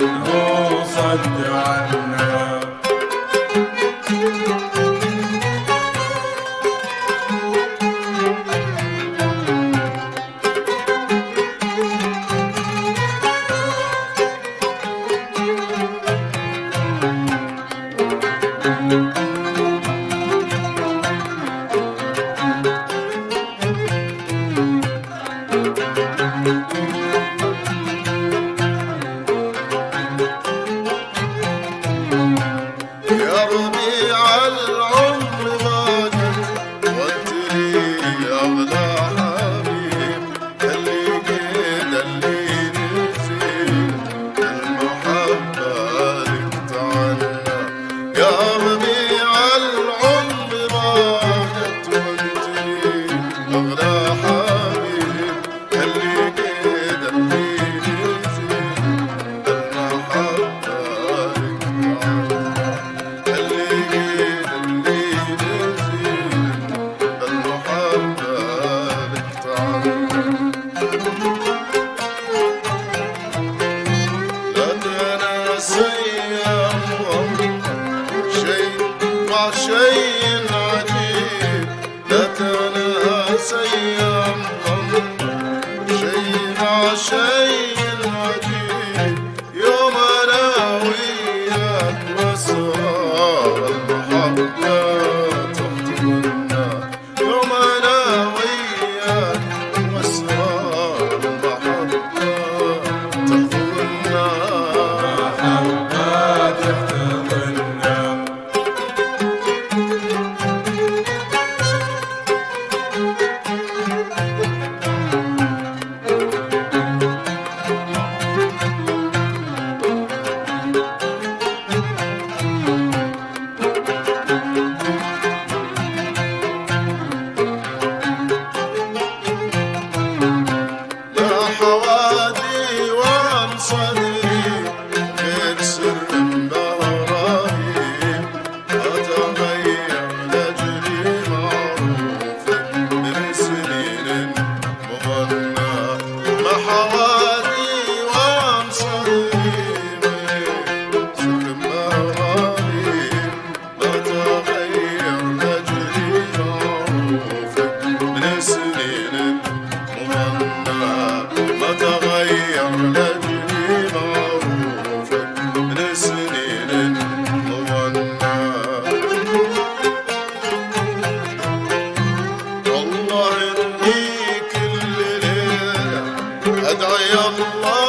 منه صد عنا. يا ربيع العمر غادر وانت لي اغلى حبيب، اللي قيد اللي نزيد المحبة لك تعالى. يا ربيع العمر غادر وانت لي اغلى حبيب، اللي قيد اللي نزيد المحبة لك تعالى. شيء عجيب لا تناسى يا شيء مع شيء عجيب، يوم انا وياك واسرار المحبة تخطفنا، يوم انا وياك واسرار المحبة تخطفنا. محبة تحتضننا. لا حوادي وعن صدري غير سر براهيم، أتغير لأجلي معروف من سنين مغنى. ما حوادي وعن صدري غير سر براهيم، أتغير لأجلي معروف من سنين ما تغير لأجلي معروفك من سنين مغنى. والله إني كل ليلة أدعي الله